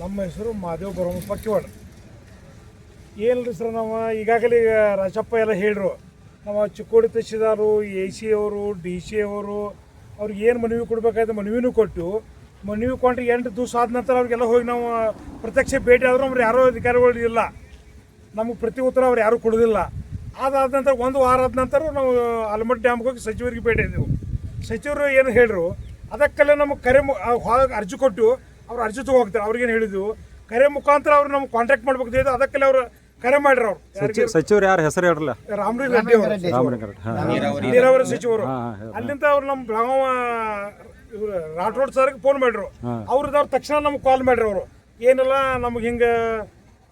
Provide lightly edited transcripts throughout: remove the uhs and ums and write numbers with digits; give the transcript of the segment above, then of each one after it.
ನಮ್ಮ ಹೆಸರು ಮಾದೇವ್ ಬರಮಪ್ಪ ಕಿವಡ್. ಏನಿಲ್ಲ ಸರ್, ನಾವು ಈಗಾಗಲೇ ರಾಜಪ್ಪ ಎಲ್ಲ ಹೇಳ್ರು. ನಾವು ಚಿಕ್ಕೋಡಿ ತಹಶೀಲ್ದಾರು, AC ಅವರು, DC ಅವರು ಅವ್ರಿಗೆ ಏನು ಮನವಿ ಕೊಡಬೇಕಾಯ್ತು ಮನವಿನೂ ಕೊಟ್ಟು, ಮನವಿ ಕೊಟ್ಟರೆ 8 ದಿವಸ ಆದ ನಂತರ ಅವ್ರಿಗೆಲ್ಲ ಹೋಗಿ ನಾವು ಪ್ರತ್ಯಕ್ಷ ಭೇಟಿ ಆದರೂ ಅವ್ರು ಯಾರೋ ಅಧಿಕಾರಿಗಳು ಇಲ್ಲ, ನಮಗೆ ಪ್ರತಿ ಉತ್ತರ ಅವ್ರು ಯಾರೂ ಕೊಡೋದಿಲ್ಲ. ಅದಾದ ನಂತರ 1 ವಾರ ಆದ ನಂತರ ನಾವು ಆಲಮಟ್ಟಿ ಡ್ಯಾಮ್ಗೆ ಹೋಗಿ ಸಚಿವರಿಗೆ ಭೇಟಿ ಇದ್ದೆವು. ಸಚಿವರು ಏನು ಹೇಳಿದ್ರು ಅದಕ್ಕೆಲ್ಲ ನಮಗೆ ಕರೆ ಅರ್ಜಿ ಕೊಟ್ಟು ಅವ್ರು ಅರ್ಜಿ ಹೋಗ್ತಾರೆ. ಅವ್ರಿಗೇನು ಹೇಳಿದ್ವು ಕರೆ ಮುಖಾಂತರ ಅವ್ರು ನಮ್ಗೆ ಕಾಂಟ್ಯಾಕ್ಟ್ ಮಾಡ್ಬೇಕು. ಅದಕ್ಕೆಲ್ಲ ಅವರು ಕರೆ ಮಾಡ್ರಿ. ಅವ್ರು ಸಚಿವರು ಯಾರು ಹೆಸರು ಹೇಳಲ್ಲ, ರಾಮಲಿಂಗ ರೆಡ್ಡಿ ಅವರು, ನೀರಾವರಿ ಸಚಿವರು. ಅಲ್ಲಿಂದ ಅವ್ರು ನಮ್ಮ ಬೆಳಗಾವ ರಾಠೋಡ್ ಸರ್ಗೆ ಫೋನ್ ಮಾಡ್ರು. ಅವ್ರದವ್ರು ತಕ್ಷಣ ನಮ್ಗೆ ಕಾಲ್ ಮಾಡ್ರಿ. ಅವರು ಏನಿಲ್ಲ ನಮ್ಗೆ ಹಿಂಗೆ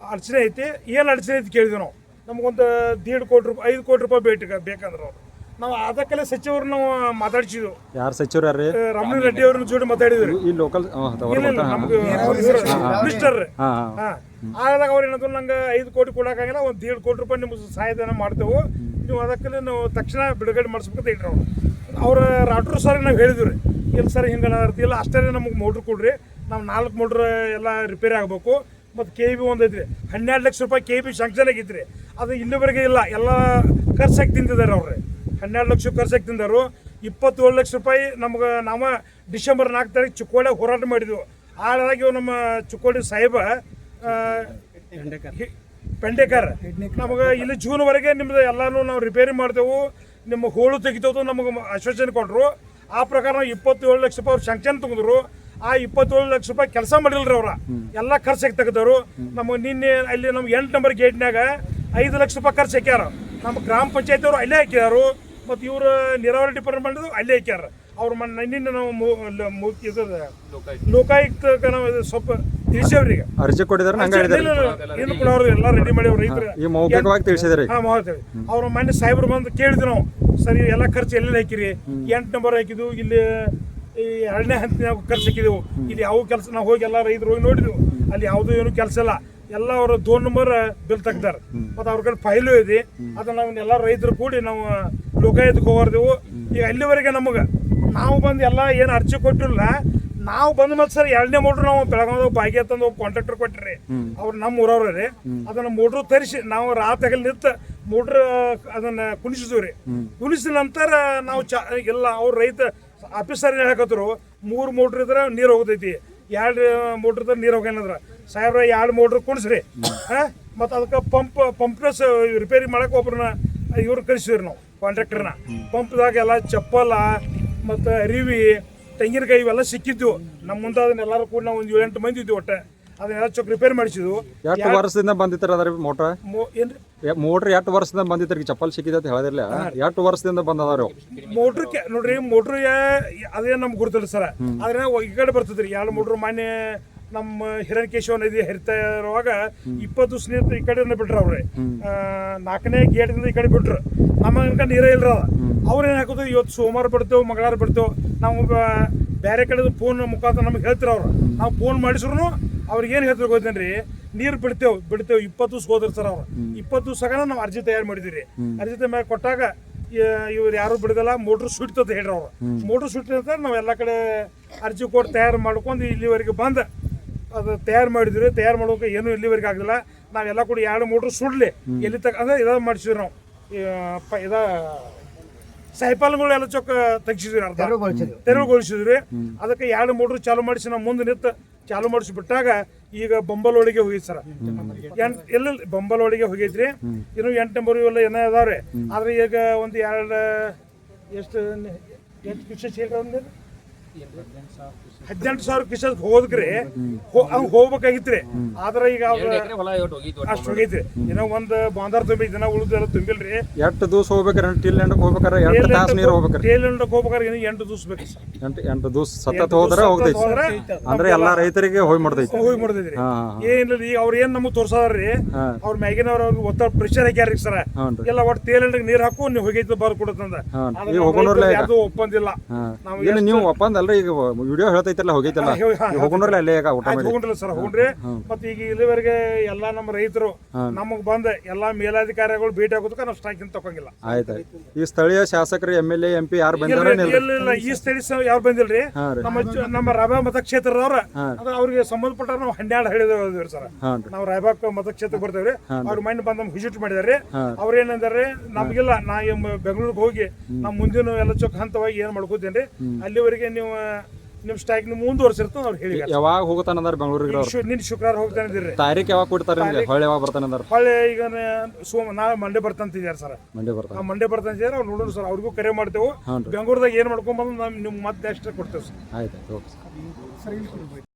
ಅಡಚಣೆ ಐತಿ, ಏನು ಅಡಚಣೆ ಐತಿ ಕೇಳಿದ್ವಿ ನಾವು. ನಮಗೊಂದು 1.5 ಕೋಟಿ ರೂಪಾಯಿ 5 ಕೋಟಿ ರೂಪಾಯಿ ಬೇಕಂದ್ರೆ ಅವ್ರು ನಾವು ಅದಕ್ಕೆಲ್ಲ ಸಚಿವರು ನಾವು ಮಾತಾಡ್ಸಿದ್ವು. ಯಾರು ಸಚಿವರು ಯಾರು? ರಾಮಲಿಂಗ ರೆಡ್ಡಿ ಅವ್ರನ್ನ ಜೋಡಿ ಮಾತಾಡಿದ್ರಿ. ಈ ಲೋಕಲ್ ಮಿನಿಸ್ಟರ್. ಆದಾಗ ಅವ್ರು ಏನಾದ್ರು ನಂಗೆ 5 ಕೋಟಿ ಕೊಡೋಕ್ಕಾಗಿಲ್ಲ, ಒಂದು 1.5 ಕೋಟಿ ರೂಪಾಯಿ ನಿಮ್ಗೆ ಸಹಾಯಧನ ಮಾಡ್ತೇವೆ, ನೀವು ಅದಕ್ಕೆ ನಾವು ತಕ್ಷಣ ಬಿಡುಗಡೆ ಮಾಡಿಸ್ಬೇಕಂತ ಇಟ್ರು ಅವ್ರು. ಅವ್ರ ರಾಠೋಡ್ ಸರ್ ನಾವು ಹೇಳಿದ್ವಿ ರೀ, ಇಲ್ಲ ಸರ್ ಹಿಂಗೆ ಇಲ್ಲ ಅಷ್ಟೇ ನಮಗೆ ಮೋಟ್ರ್ ಕೊಡ್ರಿ, ನಾವು 4 ಮೋಟ್ರ್ ಎಲ್ಲ ರಿಪೇರಿ ಆಗಬೇಕು. ಮತ್ತು KB ಒಂದು ಐತ್ರಿ, 12 ಲಕ್ಷ ರೂಪಾಯಿ KB ಶಾಂಕ್ಷನ್ ಆಗೈತ್ರಿ. ಅದು ಇಲ್ಲಿವರೆಗೆ ಇಲ್ಲ, ಎಲ್ಲ ಖರ್ಚಾಗಿ ತಿಂತಿದ್ದಾರೆ ಅವ್ರಿ. 12 ಲಕ್ಷ ಖರ್ಚಾಗಿ ತಿಂದರು. 27 ಲಕ್ಷ ರೂಪಾಯಿ ನಮ್ಗೆ ನಾವು ಡಿಸೆಂಬರ್ 4 ತಾರೀಕು ಚಿಕ್ಕೋಡಿಯಾಗ ಹೋರಾಟ ಮಾಡಿದ್ವು. ಹಾಗಾಗಿ ನಮ್ಮ ಚಿಕ್ಕೋಡಿ ಸಾಹೇಬ ಪೆಂಡೇಕರ್ ನಮಗೆ ಇಲ್ಲಿ ಜೂನ್ವರೆಗೆ ನಿಮ್ದು ಎಲ್ಲನೂ ನಾವು ರಿಪೇರಿ ಮಾಡ್ತೇವೆ, ನಿಮ್ಮ ಹೋಳು ತೆಗಿತೇವೆ ನಮಗೆ ಆಶ್ವಾಸನೆ ಕೊಟ್ಟರು. ಆ ಪ್ರಕಾರ ನಾವು 27 ಲಕ್ಷ ರೂಪಾಯಿ ಅವ್ರು ಶಾಂಕ್ಷನ್ ತೆಗೆದ್ರು. ಆ 27 ಲಕ್ಷ ರೂಪಾಯಿ ಕೆಲಸ ಮಾಡಿಲ್ರಿ ಅವ್ರ, ಎಲ್ಲ ಖರ್ಚಾಗಿ ತೆಗೆದವರು. ನಮಗೆ ನಿನ್ನೆ ಅಲ್ಲಿ ನಮ್ಗೆ 8 ನಂಬರ್ ಗೇಟ್ನಾಗ 5 ಲಕ್ಷ ರೂಪಾಯಿ ಖರ್ಚು ಹಾಕ್ಯಾರ. ನಮ್ಮ ಗ್ರಾಮ ಪಂಚಾಯತಿ ಅವರು ಅಲ್ಲೇ ಹಾಕ್ಯಾರು, ಮತ್ತು ಇವರು ನೀರಾವರಿ ಡಿಪಾರ್ಟ್ಮೆಂಟ್ ಅಲ್ಲೇ ಹಾಕ್ಯಾರ. ಅವ್ರ ನಿನ್ನೆ ನಾವು ಲೋಕಾಯುಕ್ತ ನಾವು ಸ್ವಲ್ಪ ತಿಳಿಸೇವ್ರಿಗೆ ಅರ್ಜಿ ಕೊಟ್ಟಿದ್ದಾರೆ. ಏನು ಕೂಡ ಅವ್ರು ಎಲ್ಲ ರೆಡಿ ಮಾಡಿ ಅವ್ರು ರೈತರು ತಿಳಿಸಿದ್ರಿ. ಅವ್ರ ಮನೆ ಸಾಹೇಬ್ರು ಬಂದು ಕೇಳಿದ್ವಿ ನಾವು, ಸರಿ ಎಲ್ಲ ಖರ್ಚು ಎಲ್ಲೆಲ್ಲ ಹಾಕಿರಿ? 8 ನಂಬರ್ ಹಾಕಿದ್ವು, ಇಲ್ಲಿ ಈ 2ನೇ ಹಂತನಾಗ ಖರ್ಚು ಹಾಕಿದೆವು. ಇಲ್ಲಿ ಯಾವ ಕೆಲಸ ನಾವು ಹೋಗಿ ಎಲ್ಲ ರೈತರು ಹೋಗಿ ನೋಡಿದ್ವು, ಅಲ್ಲಿ ಯಾವುದೂ ಏನು ಕೆಲಸ ಇಲ್ಲ. ಎಲ್ಲ ಅವರು 2 ನಂಬರ್ ಬಿಲ್ ತೆಗ್ದಾರ, ಮತ್ತು ಅವ್ರ ಕಡೆ ಫೈಲು ಇದೆ. ಅದನ್ನ ನಾವು ಎಲ್ಲ ರೈತರು ಕೂಡಿ ನಾವು ಲೋಕಾಯುಕ್ತಕ್ಕೆ ಹೋಗಿದ್ದೆವು. ಈಗ ಅಲ್ಲಿವರೆಗೆ ನಮಗೆ ನಾವು ಬಂದು ಎಲ್ಲ ಏನು ಅರ್ಜಿ ಕೊಟ್ಟಿಲ್ಲ, ನಾವು ಬಂದ ಮತ್ತೆ ಸರ್ 2ನೇ ಮೋಟ್ರ್ ನಾವು ಬೆಳಗಾವದಾಗ ಬಾಗಿ ತಂದು ಕಾಂಟ್ರಾಕ್ಟರ್ ಕೊಟ್ಟಿರಿ. ಅವ್ರು ನಮ್ಮ ಊರವ್ರಿ. ಅದನ್ನ ಮೋಟ್ರ್ ತರಿಸಿ ನಾವು ರಾತ್ರಿ ನಿಂತು ಮೋಟ್ರ್ ಅದನ್ನ ಕುಣಿಸಿದ್ವಿ ರೀ. ಕುಣಿಸಿದ ನಂತರ ನಾವು ಎಲ್ಲ ಅವ್ರ ರೈತ ಆಫೀಸರ್ ಹೇಳಕತ್ತರು 3 ಮೋಟ್ರ್ ಇದ್ರೆ ನೀರು ಹೋಗ್ತೈತಿ, 2 ಮೋಟ್ರ್ ಇದ್ರೆ ನೀರು ಹೋಗ್ಯಾನಂದ್ರ ಸಾಹೇಬ್ರ 2 ಮೋಟ್ರ್ ಕುಣಿಸ್ರಿ. ಮತ್ತು ಅದಕ್ಕೆ ಪಂಪ್ನ ರಿಪೇರಿ ಮಾಡಕ್ಕೆ ಒಬ್ರನ್ನ ಇವ್ರು ಕಳಿಸಿದ್ರಿ ನಾವು ಕಾಂಟ್ರಾಕ್ಟರ್ನ. ಪಂಪ್ದಾಗ ಎಲ್ಲ ಚಪ್ಪಲ ಮತ್ತು ಅರಿವಿ ತೆಂಗಿನಕಾಯಿ ಇವೆಲ್ಲ ಸಿಕ್ಕಿದ್ವು. ನಮ್ಮ ಮುಂದೆ ಅದನ್ನೆಲ್ಲರೂ ಕೂಡ ನಾವು ಒಂದು 7-8 ಮಂದಿ ಇದ್ವಿ. ಒಟ್ಟೆ ಅದನ್ನೆಲ್ಲ ಚೊಕ್ ರಿಪೇರಿ ಮಾಡಿಸಿದ್ವು. 2 ವರ್ಷದಿಂದ ಬಂದಿತ್ತಾರ ಅದ್ರ ಮೋಟ್ರ್ ಏನ್ರಿ ಮೋಟ್ರ್ 2 ವರ್ಷದಿಂದ ಬಂದಿತ್ತರಿ. ಚಪ್ಪಲ್ ಸಿಕ್ಕಿದೆ ಅಂತ ಹೇಳಿದಿಲ್ಲ, 2 ವರ್ಷದಿಂದ ಬಂದದಾರ ಮೋಟ್ರ್. ನೋಡ್ರಿ ಮೋಟ್ರ್ ಅದೇ ನಮ್ಗೆ ಗುರುತಿಲ್ಲ ಸರ್. ಆದ್ರೆ ಈ ಕಡೆ ಬರ್ತದ್ರಿ 2 ಮೋಟ್ರ್. ಮಾನ್ಯ ನಮ್ಮ ಹಿರಣ್ಯಕೇಶವ ನದಿ ಹರಿತಾ ಇರುವಾಗ 20 ದಿವಸ ನೀರು ಈ ಕಡೆ ಬಿಟ್ರು ಅವ್ರಿ. 4ನೇ ಗೇಟ್ದಿಂದ ಈ ಕಡೆ ಬಿಟ್ರು. ನಮ್ಮ ನೀರೇ ಇಲ್ರ. ಅವ್ರು ಏನು ಹಾಕೋದು, ಇವತ್ತು ಸೋಮವಾರ ಬಿಡ್ತೇವೆ, ಮಂಗಳವಾರ ಬಿಡ್ತೇವೆ. ನಾವು ಬೇರೆ ಕಡೆ ಫೋನ್ ಮುಖಾಂತರ ನಮ್ಗೆ ಹೇಳ್ತಿರ ಅವ್ರು. ನಾವು ಫೋನ್ ಮಾಡಿಸ್ರು ಅವ್ರಿಗೆ ಏನು ಹೇಳ್ತಾರೆ ಗೊತ್ತೇನ್ರಿ, ನೀರು ಬಿಡ್ತೇವೆ 20 ದಿವಸ ಹೋದ್ರಿ ಸರ್. ಅವ್ರು 20 ದಿವಸ ನಾವು ಅರ್ಜಿ ತಯಾರು ಮಾಡಿದ್ವಿ. ಅರ್ಜಿ ತಯಾರು ಕೊಟ್ಟಾಗ ಇವ್ರು ಯಾರು ಬಿಡದಲ್ಲ, ಮೋಟ್ರ್ ಸುಡ್ತದ ಹೇಳ್ರಿ ಅವ್ರು. ಮೋಟ್ರ್ ಸುಟ್ಟಿರ್ತಾರೆ. ನಾವು ಎಲ್ಲ ಕಡೆ ಅರ್ಜಿ ಕೊಟ್ಟು ತಯಾರು ಮಾಡ್ಕೊಂಡು ಇಲ್ಲಿವರೆಗೆ ಬಂದು ಅದು ತಯಾರು ಮಾಡಿದ್ವಿ. ತಯಾರು ಮಾಡೋಕೆ ಏನೂ ಇಲ್ಲಿವರೆಗೆ ಆಗಲಿಲ್ಲ. ನಾವೆಲ್ಲ ಕೂಡ 2 ಮೋಟ್ರ್ ಸುಡ್ಲಿ ಎಲ್ಲಿ ತಕ್ಕ ಅಂದ್ರೆ ಇದಾದ ಮಾಡಿಸಿದ್ವಿ ನಾವು. ಸೈಪಾಲ್ಗಳು ಎಲ್ಲ ಚೊಕ್ಕ ತೆಗಿಸಿದ್ವಿ, ಅರ್ಧ ತೆರವುಗೊಳಿಸಿದ್ವಿ. ಅದಕ್ಕೆ 2 ಮೋಟ್ರ್ ಚಾಲು ಮಾಡಿಸಿ ನಾವು ಮುಂದೆ ನಿಂತು ಚಾಲು ಮಾಡಿಸಿ ಬಿಟ್ಟಾಗ ಈಗ ಬೊಂಬಲೋಡಿಗೆ ಹೋಗಿತ್ತು ಸರ್. ಎಲ್ಲ ಬೊಂಬಲೋಡಿಗೆ ಹೋಗೈತ್ರಿ. ಇನ್ನು 8 ನಂಬರ್ ಇವೆಲ್ಲ ಏನೋ ಅದಾವ್ರಿ. ಆದ್ರೆ ಈಗ ಒಂದು 18 ಕ್ಯೂಸೆಕ್ ಹೇಳ್ರಿ, 18,000 ಕ್ಯೂಸೆಕ್ ಹೋದ್ರಿ. ಹಂಗೆ ಹೋಗ್ಬೇಕಾಗಿತ್ರಿ. ಆದ್ರೆ ಈಗ ಅಷ್ಟು ಹೋಗೈತ್ರಿ. ಏನೋ ಒಂದು ಬಾಂದಾರ್ ತುಂಬಿ ದಿನ ಉಳಿದೆಲ್ಲ ತುಂಬಿಲ್ರಿ. 8 ದಿವಸ ಹೋಗ್ಬೇಕಾರೆ ಟೀಲ್ ಎಂಡಕ್ಕೆ ಹೋಗ್ಬೇಕಾರೆ 8 ತಾಸು ನೀರು ಹೋಗ್ಬೇಕಾರೆ. ಟೇಲ್ ಎಂಡಕ್ಕೆ ಹೋಗ್ಬೇಕಾರೆ 8 ದಿವಸ ಬೇಕು ಸರ್. 8 ದಿವಸ ಸತತ ಹೋದ್ರೆ ಹೋಗ್ತೈತಿ. ಅಂದ್ರೆ ಎಲ್ಲಾ ರೈತರಿಗೆ ಹೋಗಿ ಮಾಡ್ತೈತಿ. ಏನಿಲ್ಲ, ಈಗ ಅವ್ರ ಏನ್ ನಮಗ್ ತೋರ್ಸಾದ್ರಿ, ಅವ್ರ ಮ್ಯಾಗಿನವ್ರ ಅವ್ರಿಗೆ ಒತ್ತ ಪ್ರೆಷರ್ ಹಾಕ್ಯಾರ ಸರ್. ಎಲ್ಲ ಒಟ್ಟು ತೇಲ್ ಎಂಡಕ್ಕೆ ನೀರ್ ಹಾಕು, ನೀವು ಹೋಗೈತಿ ಬರ್ ಕೊಡತ್ತಂದ. ಅದು ಒಪ್ಪಂದಿಲ್ಲ. ನೀವು ಒಪ್ಪಂದ ಅಲ್ರಿ. ಈಗ ವಿಡಿಯೋ ಹೇಳ್ತಾ ಐತಿರಲ್ಲ ಹೋಗೈತಲ್ಲ ಹಾ, ಹೋಗೋಣ್ರಲ್ಲ ಅಲ್ಲೇ ಈಗ ಊಟ ಆಯ್ತು ಮಾಡಿ ಹೋಗ್ರಿ ಸರ್ ಹೋಗ್ರಿ ಮತ್ತೆ ಈಗ ಇಲ್ಲಿವರೆಗೆ ಎಲ್ಲಾ ನಮ್ಮ ರೈತರು ನಮಗ್ ಬಂದ ಎಲ್ಲಾ ಮೇಲಾಧಿಕಾರಿಗಳು ಭೇಟಿ ಆಗೋದಕ್ಕೆ ನಾವು ಸ್ಟ್ರೈಕ್ ತಗೊಂಗಿಲ್ಲ. ಆಯ್ತು ಈ ಸ್ಥಳೀಯ ಶಾಸಕರು MLA MP ಯಾರು ಬಂದಾರ ಇಲ್ಲ ಈ ಸ್ಥಳೀಯ ಯಾರು ಬಂದಿಲ್ರಿ. ಹಾ ರೀ ನಮ್ಮ ರಾಯಬಾಗ್ ಮತಕ್ಷೇತ್ರದವ್ರ ಅವ್ರಿಗೆ ಸಂಬಂಧಪಟ್ಟ ನಾವು 12 ಹೇಳಿದೇವ್ರಿ ಸರ್. ಹಾ ರೀ ನಾವು ರಾಯಬಾಗ್ ಮತಕ್ಷೇತ್ರಕ್ಕೆ ಬರ್ತೇವ್ರಿ. ಅವ್ರ ಮೈಂಡ್ ಬಂದ್ ನಮ್ಗೆ ವಿಸಿಟ್ ಮಾಡಿದಾರೆ. ಅವ್ರ ಏನಂದಾರೆ ನಮ್ಗಿಲ್ಲ ನಾ ಬೆಂಗಳೂರಿಗೆ ಹೋಗಿ ನಮ್ ಮುಂದಿನ ಎಲ್ಲ ಚೊಕ್ಕ ಹಂತವಾಗಿ ಏನ್ ಮಾಡ್ಕೋತೇನ್ರಿ ಅಲ್ಲಿವರೆಗೆ ನೀವು ನಿಮ್ ಸ್ಟ್ರೈಕ್ ಮುಂದುವರ್ಸಿರ್ತಾವ ಅವ್ರು ಹೇಳಿ. ಯಾವಾಗ ಹೋಗ್ತಾನಂದಾರ ಬೆಂಗಳೂರಿಗೆ ನಿನ್ ಶುಕ್ರವಾರ ಹೋಗ್ತಾನಿದ್ರಿ. ತಾರೀಖ್ ಯಾವಾಗ ಕೊಡ್ತಾರ ನಿಮ್ಗೆ ಹೊಳ್ಳಿ ಯಾವಾಗ ಬರ್ತಾನಂದಾರ ಹೊಳ್ಳಿ ಈಗ ನಾಳೆ ಮಂಡೇ ಬರ್ತಂತಿದ್ದಾರೆ ಸರ್. ಮಂಡ್ಯ ಬರ್ತಾನ ಮಂಡೇ ಬರ್ತಂತಿದ್ದಾರೆ ಅವ್ರು ನೋಡೋಣ ಸರ್. ಅವ್ರಿಗೂ ಕರೆ ಮಾಡ್ತೇವೆ. ಬೆಂಗಳೂರದಾಗ ಏನ್ ಮಾಡ್ಕೊಂಡ್ ಬಂದು ನಿಮ್ಗೆ ಮತ್ತೆ ಎಕ್ಸ್ಟ್ರಾ ಕೊಡ್ತೇವೆ ಸರ್. ಆಯ್ತು ಓಕೆ ಸರ್.